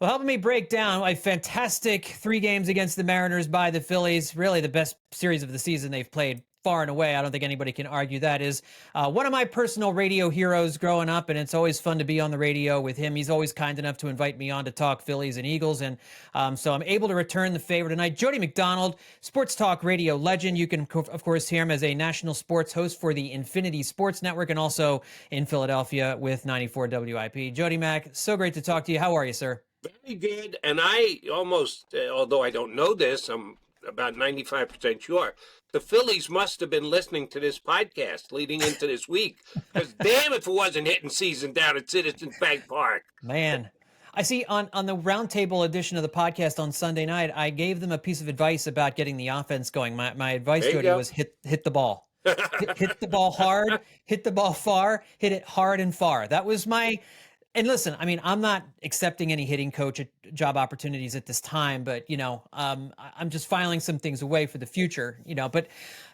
Well, helping me break down a fantastic 3 games against the Mariners by the Phillies, really the best series of the season they've played far and away. I don't think anybody can argue that is one of my personal radio heroes growing up, and it's always fun to be on the radio with him. He's always kind enough to invite me on to talk Phillies and Eagles, and so I'm able to return the favor tonight. Jody McDonald, sports talk radio legend. You can, of course, hear him as a national sports host for the Infinity Sports Network and also in Philadelphia with 94 WIP. Jody Mac, so great to talk to you. How are you, sir? Very good. And I almost, although I don't know this, I'm about 95% sure, the Phillies must have been listening to this podcast leading into this week. Because damn if it wasn't hitting season down at Citizens Bank Park. Man. I see on the roundtable edition of the podcast on Sunday night, I gave them a piece of advice about getting the offense going. My advice to it was hit the ball. hit the ball hard, hit the ball far, hit it hard and far. That was and listen, I mean, I'm not accepting any hitting coach job opportunities at this time, but I'm just filing some things away for the future, but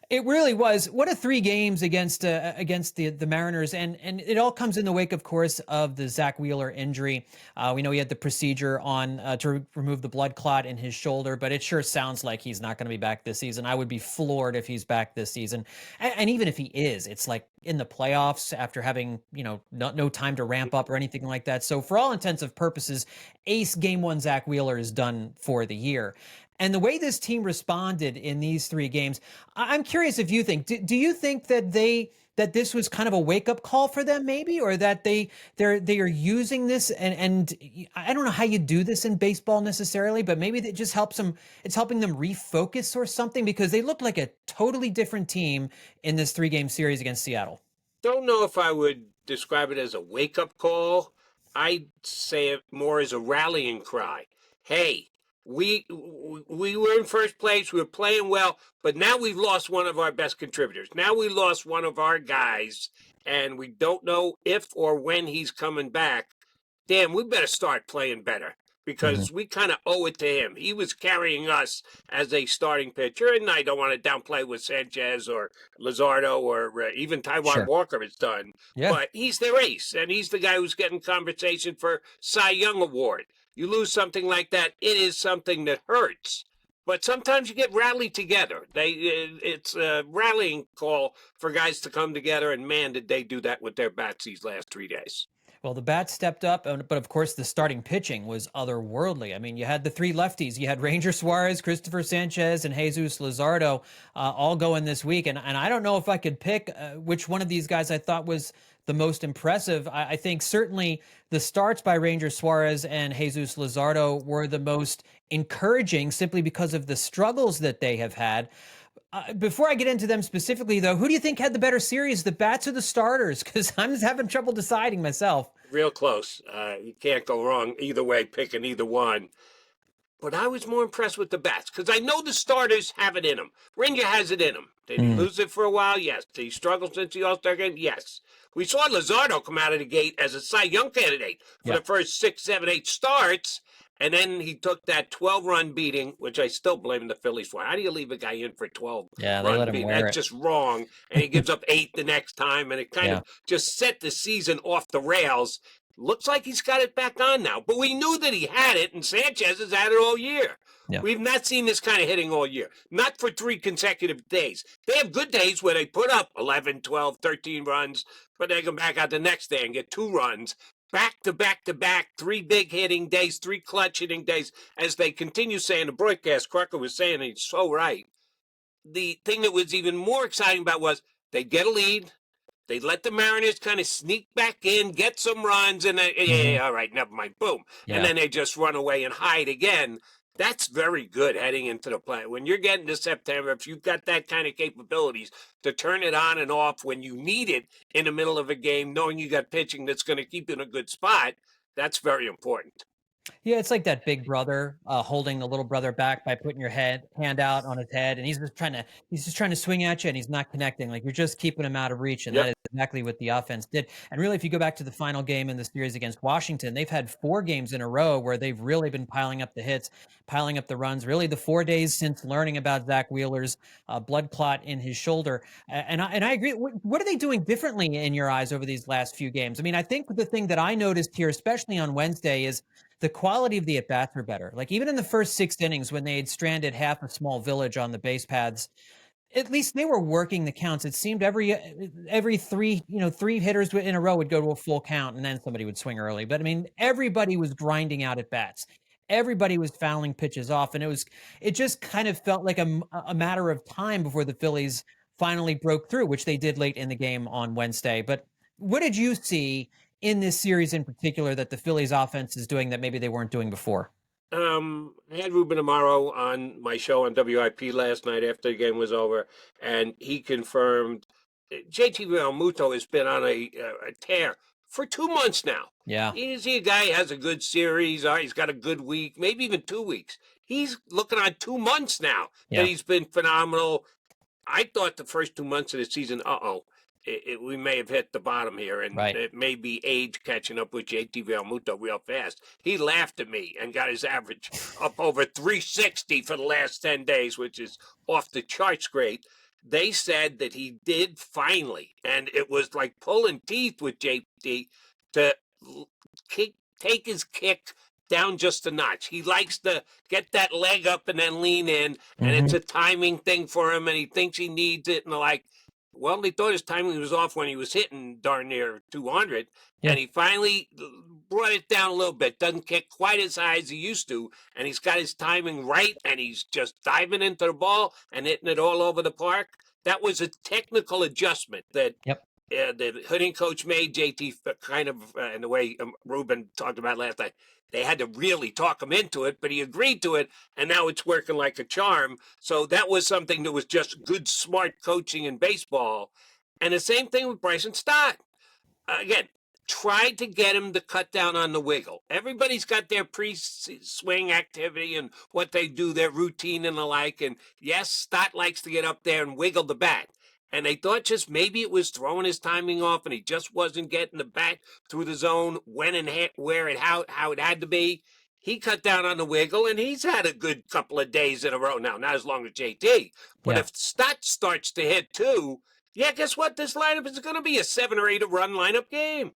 it really was what a 3 games against the Mariners, and it all comes in the wake, of course, of the Zach Wheeler injury. We know he had the procedure on to remove the blood clot in his shoulder, but it sure sounds like he's not going to be back this season. I would be floored if he's back this season, and even if he is, it's like in the playoffs after having no time to ramp up or anything like that. So for all intents and purposes, ace game 1 Zach Wheeler is done for the year. And the way this team responded in these 3 games, I'm curious if you think, do you think that that this was kind of a wake up call for them maybe, or that they are using this and I don't know how you do this in baseball necessarily, but maybe it just helps them. It's helping them refocus or something, because they look like a totally different team in this 3-game series against Seattle. Don't know if I would describe it as a wake up call. I'd say it more as a rallying cry. Hey, we were in first place. We were playing well, but now we've lost one of our best contributors. Now we lost one of our guys, and we don't know if or when he's coming back. Damn, we better start playing better, because we kind of owe it to him. He was carrying us as a starting pitcher, and I don't want to downplay what Sanchez or Luzardo or even Taijuan Walker has done, but he's their ace, and he's the guy who's getting conversation for Cy Young Award. You lose something like that, it is something that hurts. But sometimes you get rallied together. It's a rallying call for guys to come together, and man, did they do that with their bats these last 3 days. Well, the bats stepped up, but of course the starting pitching was otherworldly. I mean, you had the 3 lefties. You had Ranger Suarez, Christopher Sanchez, and Jesus Luzardo all going this week. And I don't know if I could pick which one of these guys I thought was the most impressive. I think certainly the starts by Ranger Suarez and Jesus Luzardo were the most encouraging, simply because of the struggles that they have had. Before I get into them specifically, though, who do you think had the better series, the bats or the starters? Because I'm just having trouble deciding myself. Real close. You can't go wrong either way, picking either one. But I was more impressed with the bats, because I know the starters have it in them. Ranger has it in him. Did he lose it for a while? Yes. Did he struggle since the All-Star game? Yes. We saw Luzardo come out of the gate as a Cy Young candidate for the first 6, 7, 8 starts. And then he took that 12-run beating, which I still blame the Phillies for. How do you leave a guy in for 12 run beating? That's just wrong. And he gives up 8 the next time, and it kind of just set the season off the rails. Looks like he's got it back on now. But we knew that he had it, and Sanchez has had it all year. Yeah. We've not seen this kind of hitting all year. Not for 3 consecutive days. They have good days where they put up 11, 12, 13 runs, but they come back out the next day and get 2 runs. Back to back to back, 3 big hitting days, 3 clutch hitting days. As they continue saying, the broadcast, Crocker was saying, and he's so right. The thing that was even more exciting about was they get a lead. They let the Mariners kind of sneak back in, get some runs, and then, all right, never mind, boom. And then they just run away and hide again. That's very good heading into the play. When you're getting to September, if you've got that kind of capabilities to turn it on and off when you need it in the middle of a game, knowing you got pitching that's going to keep you in a good spot, that's very important. Yeah, it's like that big brother holding the little brother back by putting your hand out on his head, and he's just trying to swing at you, and he's not connecting. Like, you're just keeping him out of reach, and that is exactly what the offense did. And really, if you go back to the final game in the series against Washington, they've had 4 games in a row where they've really been piling up the hits, piling up the runs. Really, the 4 days since learning about Zach Wheeler's blood clot in his shoulder, and I agree. What are they doing differently in your eyes over these last few games? I mean, I think the thing that I noticed here, especially on Wednesday, is the quality of the at-bats were better. Like, even in the first 6 innings when they had stranded half a small village on the base paths, at least they were working the counts. It seemed every 3, 3 hitters in a row would go to a full count, and then somebody would swing early. But I mean, everybody was grinding out at bats. Everybody was fouling pitches off, and it just kind of felt like a matter of time before the Phillies finally broke through, which they did late in the game on Wednesday. But what did you see in this series in particular that the Phillies offense is doing that maybe they weren't doing before? I had Ruben Amaro on my show on WIP last night after the game was over, and he confirmed JT Realmuto has been on a tear for 2 months now. Yeah. You see a guy has a good series, he's got a good week, maybe even 2 weeks. He's looking on 2 months now that he's been phenomenal. I thought the first 2 months of the season, we may have hit the bottom here, and it may be age catching up with JT Realmuto real fast. He laughed at me and got his average up over 360 for the last 10 days, which is off the charts great. They said that he did finally, and it was like pulling teeth with JT to take his kick down just a notch. He likes to get that leg up and then lean in, and it's a timing thing for him, and he thinks he needs it, and like, well, they thought his timing was off when he was hitting darn near 200, and he finally brought it down a little bit. Doesn't kick quite as high as he used to, and he's got his timing right, and he's just diving into the ball and hitting it all over the park. That was a technical adjustment that the hitting coach made. JT kind of, in the way Ruben talked about last night, they had to really talk him into it, but he agreed to it, and now it's working like a charm. So that was something that was just good, smart coaching in baseball. And the same thing with Bryson Stott. Again, tried to get him to cut down on the wiggle. Everybody's got their pre-swing activity and what they do, their routine and the like. And yes, Stott likes to get up there and wiggle the bat. And they thought just maybe it was throwing his timing off, and he just wasn't getting the bat through the zone when and where and how it had to be. He cut down on the wiggle, and he's had a good couple of days in a row now. Not as long as JT, but if Stott starts to hit too, guess what? This lineup is going to be a 7 or 8 run lineup game.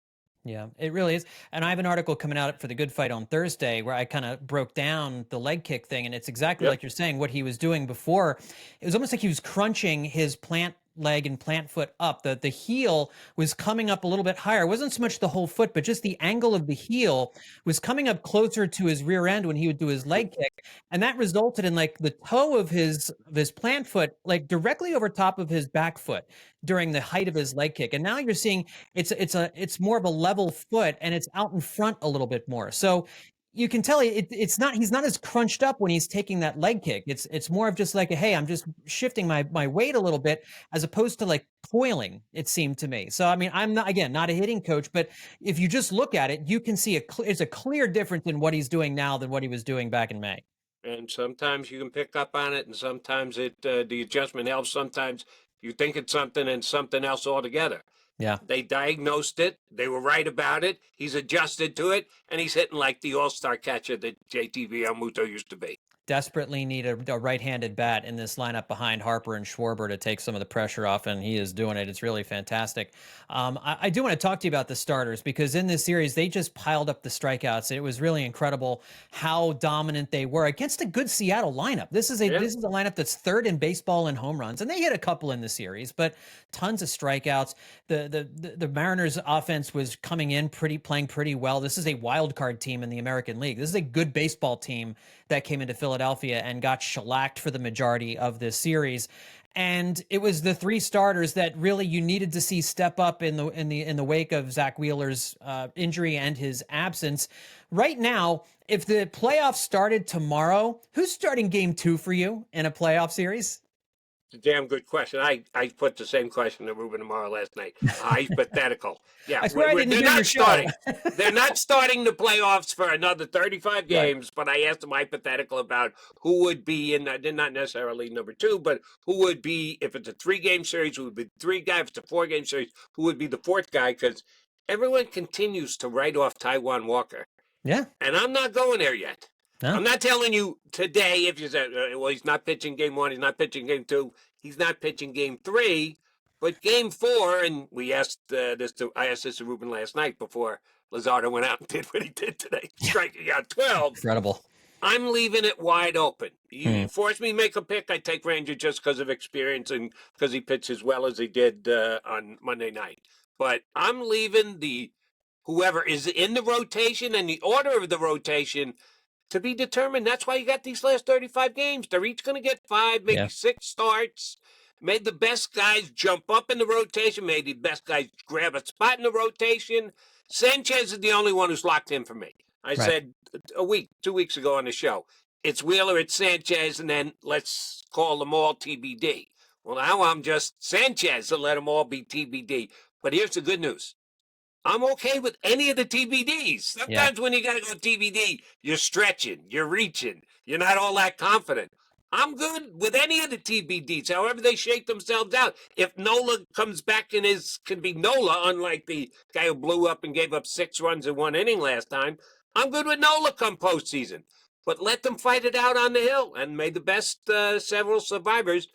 Yeah, it really is. And I have an article coming out for the Good Fight on Thursday where I kind of broke down the leg kick thing. And it's exactly like you're saying, what he was doing before. It was almost like he was crunching his plant leg and plant foot up. The heel was coming up a little bit higher. It wasn't so much the whole foot, but just the angle of the heel was coming up closer to his rear end when he would do his leg kick. And that resulted in like the toe of his plant foot, like directly over top of his back foot during the height of his leg kick. And now you're seeing it's more of a level foot, and it's out in front a little bit more. So you can tell he's not as crunched up when he's taking that leg kick. It's more of just like, hey, I'm just shifting my weight a little bit, as opposed to like coiling, it seemed to me. So, I mean, I'm not a hitting coach, but if you just look at it, you can see it's a clear difference in what he's doing now than what he was doing back in May. And sometimes you can pick up on it, and sometimes the adjustment helps. Sometimes you think it's something and something else altogether. Yeah. They diagnosed it. They were right about it. He's adjusted to it, and he's hitting like the all-star catcher that JT Realmuto used to be. Desperately need a right-handed bat in this lineup behind Harper and Schwarber to take some of the pressure off, and he is doing it. It's really fantastic. I do want to talk to you about the starters, because in this series, they just piled up the strikeouts. It was really incredible how dominant they were against a good Seattle lineup. This is a lineup that's third in baseball in home runs, and they hit a couple in the series, but tons of strikeouts. The Mariners offense was coming in playing pretty well. This is a wild card team in the American League. This is a good baseball team that came into Philadelphia and got shellacked for the majority of this series. And it was the 3 starters that really you needed to see step up in the wake of Zach Wheeler's injury and his absence. Right now, if the playoffs started tomorrow, who's starting game 2 for you in a playoff series? It's a damn good question. I put the same question to Ruben Amaro last night. Hypothetical. Yeah, they're not starting. They're not starting the playoffs for another 35 games, but I asked them hypothetical about who would be in, not necessarily number 2, but who would be, if it's a 3-game series, who would be the 3 guy. If it's a 4-game series, who would be the 4th guy? Because everyone continues to write off Taijuan Walker. Yeah. And I'm not going there yet. No. I'm not telling you today if you said, well, he's not pitching game 1, he's not pitching game 2, he's not pitching game 3, but game 4, and I asked this to Ruben last night before Luzardo went out and did what he did today, striking out 12. Incredible. I'm leaving it wide open. You force me to make a pick, I take Ranger just because of experience and because he pitched as well as he did on Monday night. But I'm leaving whoever is in the rotation and the order of the rotation to be determined. That's why you got these last 35 games. They're each going to get 5, maybe 6 starts. Made the best guys jump up in the rotation. Made the best guys grab a spot in the rotation. Sanchez is the only one who's locked in for me. I said 2 weeks ago on the show, it's Wheeler, it's Sanchez, and then let's call them all TBD. Well, now I'm just Sanchez and let them all be TBD. But here's the good news. I'm okay with any of the TBDs. Sometimes when you got to go TBD, you're stretching, you're reaching, you're not all that confident. I'm good with any of the TBDs, however they shake themselves out. If Nola comes back and can be Nola, unlike the guy who blew up and gave up 6 runs in 1 inning last time, I'm good with Nola come postseason. But let them fight it out on the hill, and may the best several survivors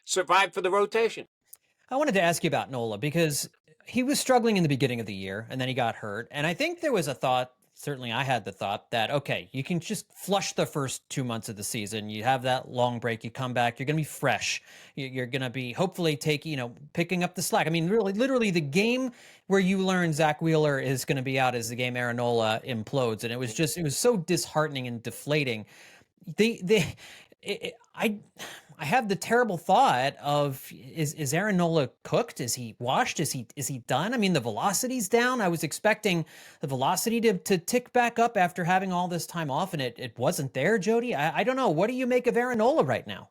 survive for the rotation. I wanted to ask you about Nola because he was struggling in the beginning of the year and then he got hurt. And I think there was a thought, certainly I had the thought that, okay, you can just flush the first 2 months of the season. You have that long break, you come back, you're going to be fresh. You're going to be hopefully picking up the slack. I mean, really, literally the game where you learn Zach Wheeler is going to be out is the game Aaron Nola implodes. And it was so disheartening and deflating. I have the terrible thought of, is Aaron Nola cooked? Is he washed? Is he done? I mean, the velocity's down. I was expecting the velocity to tick back up after having all this time off, and it wasn't there, Jody. I don't know. What do you make of Aaron Nola right now?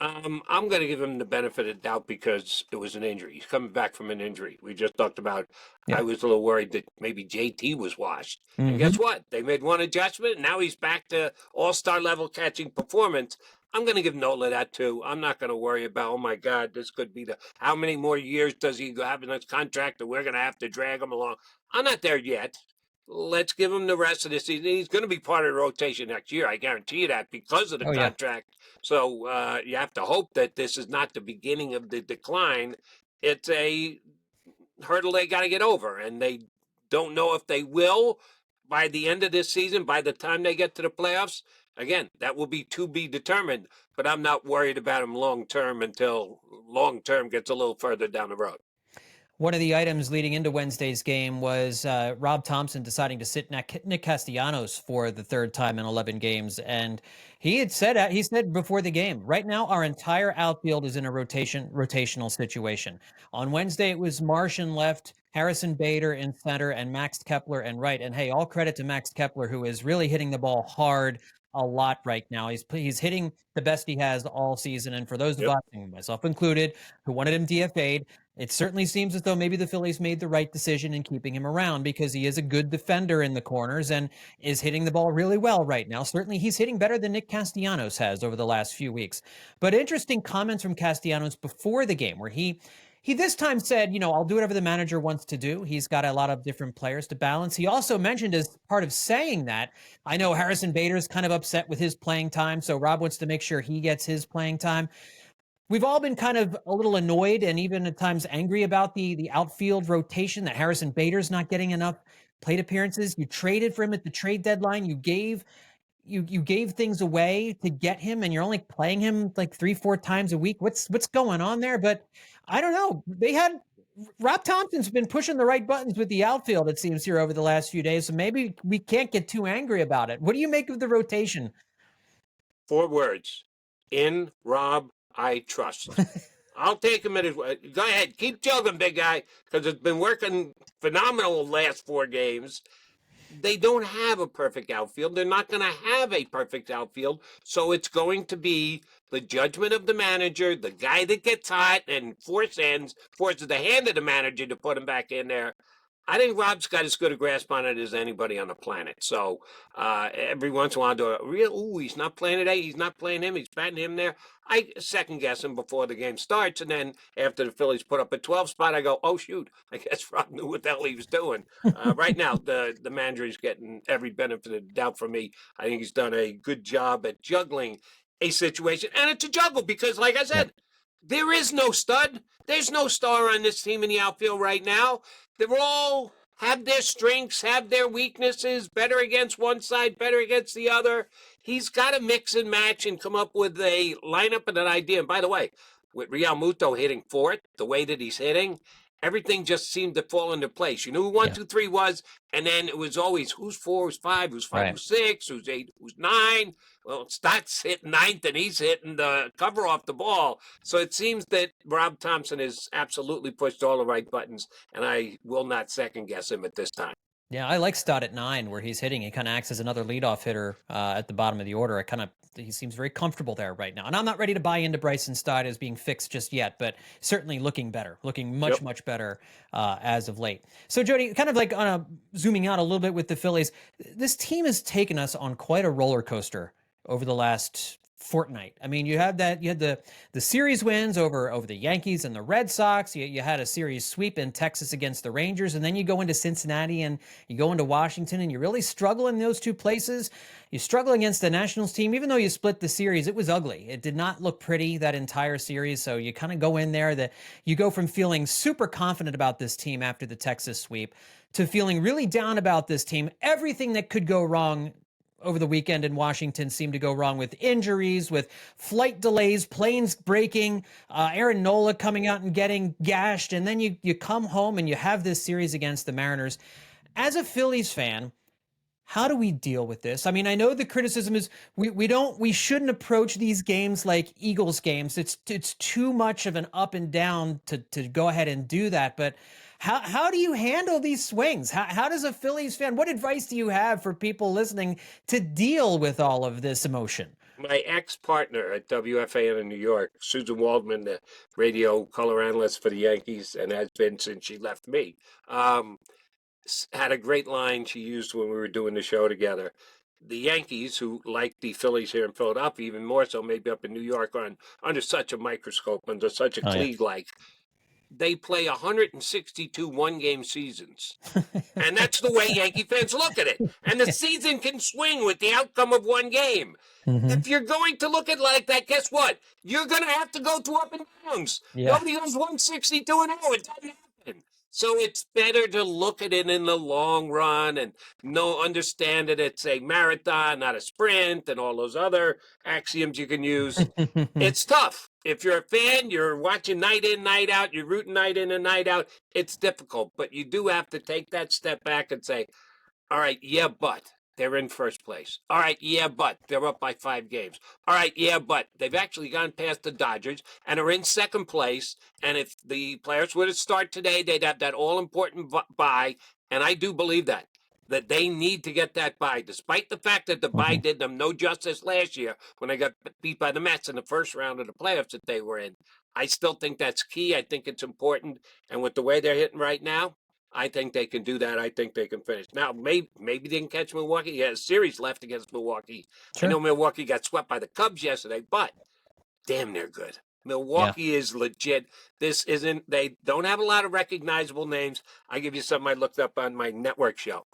I'm going to give him the benefit of doubt because it was an injury. He's coming back from an injury. We just talked about, I was a little worried that maybe JT was washed. And guess what? They made one adjustment, and now he's back to all-star level catching performance. I'm going to give Nola that too. I'm not going to worry about, oh my God, this could be how many more years does he have in his contract that we're going to have to drag him along. I'm not there yet. Let's give him the rest of the season. He's going to be part of the rotation next year. I guarantee you that because of the contract. So you have to hope that this is not the beginning of the decline. It's a hurdle they got to get over, and they don't know if they will by the end of this season, by the time they get to the playoffs. Again, that will be to be determined, but I'm not worried about him long-term until long-term gets a little further down the road. One of the items leading into Wednesday's game was Rob Thompson deciding to sit Nick Castellanos for the 3rd time in 11 games. And he said before the game, right now our entire outfield is in a rotational situation. On Wednesday, it was Marsh in left, Harrison Bader in center, and Max Kepler in right. And hey, all credit to Max Kepler, who is really hitting the ball hard a lot right now. He's hitting the best he has all season. And for those of us, myself included, who wanted him DFA'd, it certainly seems as though maybe the Phillies made the right decision in keeping him around because he is a good defender in the corners and is hitting the ball really well right now. Certainly he's hitting better than Nick Castellanos has over the last few weeks. But interesting comments from Castellanos before the game where he this time said, I'll do whatever the manager wants to do. He's got a lot of different players to balance. He also mentioned as part of saying that, I know Harrison Bader is kind of upset with his playing time, so Rob wants to make sure he gets his playing time. We've all been kind of a little annoyed and even at times angry about the outfield rotation, that Harrison Bader's not getting enough plate appearances. You traded for him at the trade deadline. You gave things away to get him, and you're only playing him like 3-4 times a week. What's going on there? But I don't know. Rob Thompson's been pushing the right buttons with the outfield, it seems, here over the last few days. So maybe we can't get too angry about it. What do you make of the rotation? 4 words. In Rob, I trust. I'll take him at his word. Go ahead. Keep jogging, big guy, because it's been working phenomenal the last 4 games. They don't have a perfect outfield. They're not going to have a perfect outfield. So it's going to be the judgment of the manager, the guy that gets hot and forces the hand of the manager to put him back in there. I think Rob's got as good a grasp on it as anybody on the planet. So every once in a while, he's not playing today. He's not playing him. He's batting him there. I second guess him before the game starts. And then after the Phillies put up a 12 spot, I go, oh, shoot, I guess Rob knew what the hell he was doing. Right now, the manager is getting every benefit of the doubt from me. I think he's done a good job at juggling a situation. And it's a juggle because, like I said, there is no stud. There's no star on this team in the outfield right now. They're all have their strengths, have their weaknesses, better against one side, better against the other. He's got to mix and match and come up with a lineup and an idea. And by the way, with Real Muto hitting fourth, the way that he's hitting, everything just seemed to fall into place. You knew who 1, 2, 3 was, and then it was always who's 4, who's 5, who's 5, who's 6, who's 8, who's 9. Well, Stott's hitting 9th, and he's hitting the cover off the ball. So it seems that Rob Thompson has absolutely pushed all the right buttons, and I will not second guess him at this time. Yeah, I like Stott at 9 where he's hitting. He kind of acts as another leadoff hitter at the bottom of the order. He seems very comfortable there right now. And I'm not ready to buy into Bryson Stott as being fixed just yet, but certainly looking better, looking much better as of late. So Jody, kind of like zooming out a little bit with the Phillies, this team has taken us on quite a roller coaster over the last fortnight. I mean, you had the series wins over the Yankees and the Red Sox. You had a series sweep in Texas against the Rangers, and then you go into Cincinnati and you go into Washington, and you really struggle in those two places. You struggle against the Nationals team, even though you split the series. It was ugly. It did not look pretty that entire series. So you kind of go in there you go from feeling super confident about this team after the Texas sweep to feeling really down about this team. Everything that could go wrong over the weekend in Washington seemed to go wrong, with injuries, with flight delays, planes breaking, Aaron Nola coming out and getting gashed. And then you come home and you have this series against the Mariners. As a Phillies fan, how do we deal with this? I mean, I know the criticism is we shouldn't approach these games like Eagles games. It's too much of an up and down to go ahead and do that. But how do you handle these swings? How does a Phillies fan, what advice do you have for people listening to deal with all of this emotion? My ex-partner at WFAN in New York, Susan Waldman, the radio color analyst for the Yankees, and has been since she left me, had a great line she used when we were doing the show together. The Yankees, who like the Phillies here in Philadelphia, even more so maybe up in New York, are under such a microscope, under such a Klieg-like. They play 162 one-game seasons. And that's the way Yankee fans look at it. And the season can swing with the outcome of one game. Mm-hmm. If you're going to look at it like that, guess what? You're going to have to go through up and downs. Yeah. Nobody goes 162 and 0. It doesn't happen. So it's better to look at it in the long run and understand that it's a marathon, not a sprint, and all those other axioms you can use. It's tough. If you're a fan, you're watching night in, night out, you're rooting night in and night out, it's difficult. But you do have to take that step back and say, all right, yeah, but they're in first place. All right, yeah, but they're up by 5 games. All right, yeah, but they've actually gone past the Dodgers and are in second place. And if the players were to start today, they'd have that all-important bye. And I do believe that they need to get that bye, despite the fact that the bye did them no justice last year when they got beat by the Mets in the first round of the playoffs that they were in. I still think that's key. I think it's important. And with the way they're hitting right now, I think they can do that. I think they can finish. Now, maybe they can catch Milwaukee. He has a series left against Milwaukee. Sure. I know Milwaukee got swept by the Cubs yesterday, but damn, they're good. Milwaukee is legit. They don't have a lot of recognizable names. I'll give you something I looked up on my network show.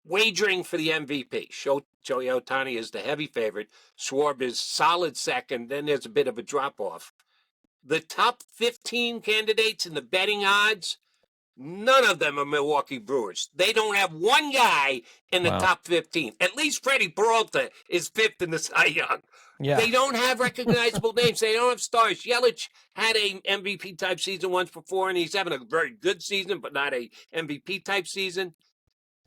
Wagering for the MVP. Shohei Ohtani is the heavy favorite. Schwarber is solid second. Then there's a bit of a drop-off. The top 15 candidates in the betting odds, none of them are Milwaukee Brewers. They don't have one guy in the top 15. At least Freddie Peralta is 5th in the Cy Young. Yeah. They don't have recognizable names. They don't have stars. Yelich had a MVP-type season once before, and he's having a very good season, but not a MVP-type season.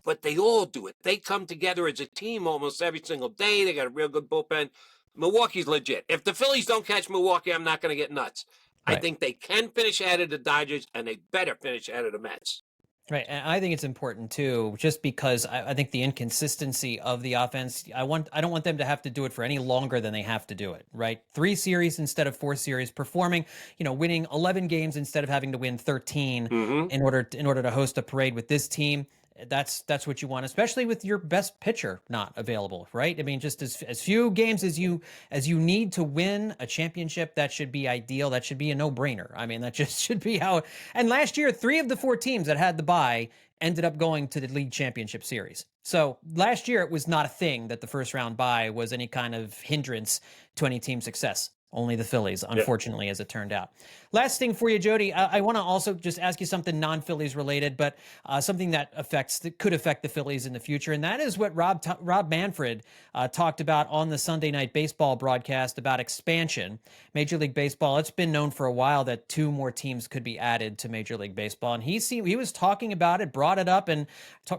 But they all do it. They come together as a team almost every single day. They got a real good bullpen. Milwaukee's legit. If the Phillies don't catch Milwaukee, I'm not going to get nuts. Right. I think they can finish ahead of the Dodgers, and they better finish ahead of the Mets. Right, and I think it's important too, just because I think the inconsistency of the offense. I don't want them to have to do it for any longer than they have to do it. Right, 3 series instead of 4 series, performing, winning 11 games instead of having to win 13 in order to host a parade with this team. That's what you want, especially with your best pitcher not available, right? I mean, just as few games as you need to win a championship, that should be ideal. That should be a no-brainer. I mean, that just should be how. And last year, 3 of the 4 teams that had the bye ended up going to the league championship series. So last year, it was not a thing that the first round bye was any kind of hindrance to any team success. Only the Phillies, unfortunately, as it turned out. Last thing for you, Jody. I want to also just ask you something non-Phillies related, but something that could affect the Phillies in the future, and that is what Rob Manfred talked about on the Sunday Night Baseball broadcast about expansion. Major League Baseball. It's been known for a while that 2 more teams could be added to Major League Baseball, and he was talking about it, brought it up, and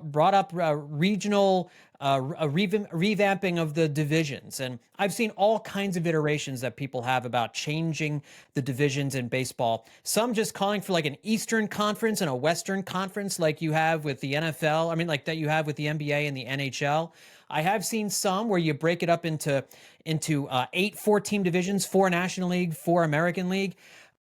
brought up regional. A revamping of the divisions. And I've seen all kinds of iterations that people have about changing the divisions in baseball. Some just calling for like an Eastern Conference and a Western Conference like you have with the NFL. I mean, like that you have with the NBA and the NHL. I have seen some where you break it up into 8 4-team divisions, 4 National League, 4 American League.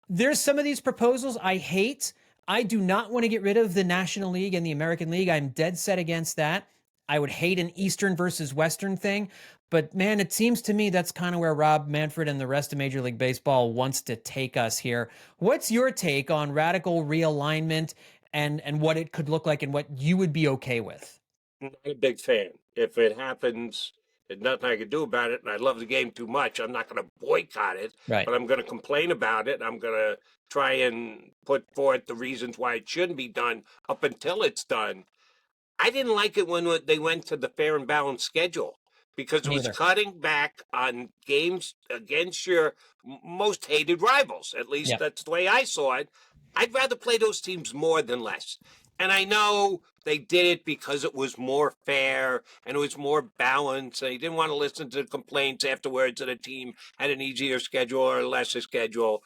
There's some of these proposals I hate. I do not want to get rid of the National League and the American League. I'm dead set against that. I would hate an Eastern versus Western thing, but man, it seems to me that's kind of where Rob Manfred and the rest of Major League Baseball wants to take us here. What's your take on radical realignment and what it could look like and what you would be okay with? I'm not a big fan. If it happens, there's nothing I can do about it, and I love the game too much. I'm not going to boycott it, Right. but I'm going to complain about it. I'm going to try and put forth the reasons why it shouldn't be done up until it's done. I didn't like it when they went to the fair and balanced schedule because it was cutting back on games against your most hated rivals. At least that's the way I saw it. I'd rather play those teams more than less. And I know they did it because it was more fair and it was more balanced. And they didn't want to listen to the complaints afterwards that a team had an easier schedule or a lesser schedule.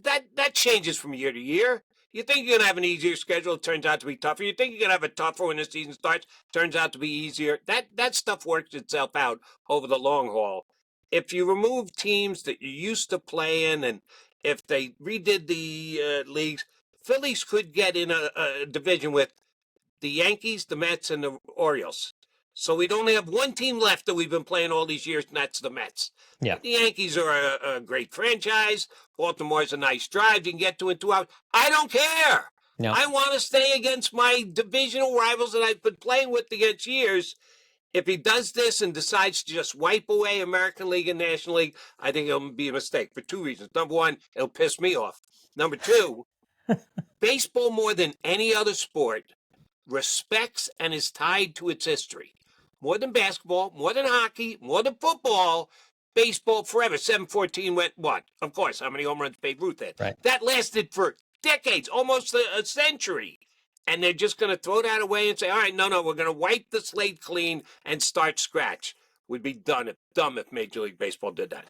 That changes from year to year. You think you're going to have an easier schedule, it turns out to be tougher. You think you're going to have a tougher when the season starts, turns out to be easier. That stuff works itself out over the long haul. If you remove teams that you used to play in, and if they redid the leagues, Phillies could get in a division with the Yankees, the Mets, and the Orioles. So we'd only have one team left that we've been playing all these years, and that's the Mets. Yeah. The Yankees are a great franchise. Baltimore's a nice drive. You can get to in 2 hours. I don't care. No. I want to stay against my divisional rivals that I've been playing with against years. If he does this and decides to just wipe away American League and National League, I think it'll be a mistake for 2 reasons. Number one, it'll piss me off. Number two, baseball more than any other sport respects and is tied to its history. More than basketball, more than hockey, more than football, baseball forever. 7-14 went what? Of course, how many home runs Babe Ruth had? Right. That lasted for decades, almost a century. And they're just going to throw that away and say, all right, no, we're going to wipe the slate clean and start scratch. Would be dumb if Major League Baseball did that.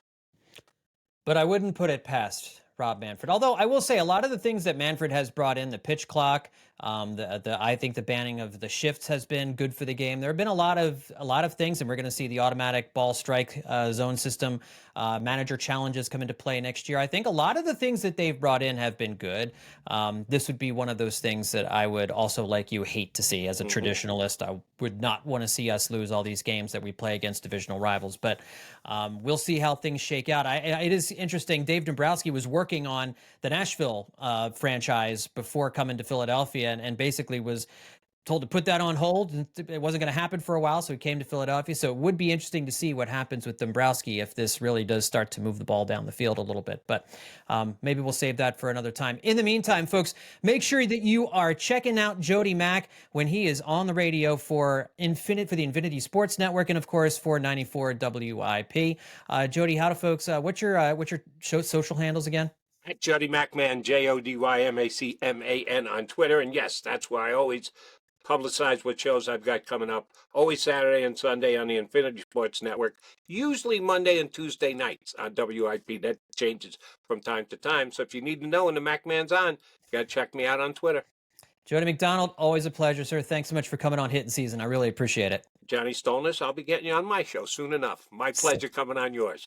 But I wouldn't put it past Rob Manfred. Although I will say a lot of the things that Manfred has brought in, the pitch clock, I think the banning of the shifts has been good for the game. There have been a lot of things, and we're going to see the automatic ball strike zone system, manager challenges come into play next year. I think a lot of the things that they've brought in have been good. This would be one of those things that I would also, like you, hate to see as a traditionalist. I would not want to see us lose all these games that we play against divisional rivals, but we'll see how things shake out. It is interesting. Dave Dombrowski was working on the Nashville franchise before coming to Philadelphia, and basically was told to put that on hold. It wasn't going to happen for a while, so he came to Philadelphia. So it would be interesting to see what happens with Dombrowski if this really does start to move the ball down the field a little bit. But maybe we'll save that for another time. In the meantime, folks, make sure that you are checking out Jody Mack when he is on the radio for the Infinity Sports Network, and of course for 94 WIP. Jody, how do folks? What's your social handles again? At Jody McMahon, JodyMacMan on Twitter. And yes, that's where I always publicize what shows I've got coming up. Always Saturday and Sunday on the Infinity Sports Network. Usually Monday and Tuesday nights on WIP. That changes from time to time. So if you need to know when the McMahon's on, you got to check me out on Twitter. Jody McDonald, always a pleasure, sir. Thanks so much for coming on Hittin' Season. I really appreciate it. Johnny Stolnis, I'll be getting you on my show soon enough. My pleasure coming on yours.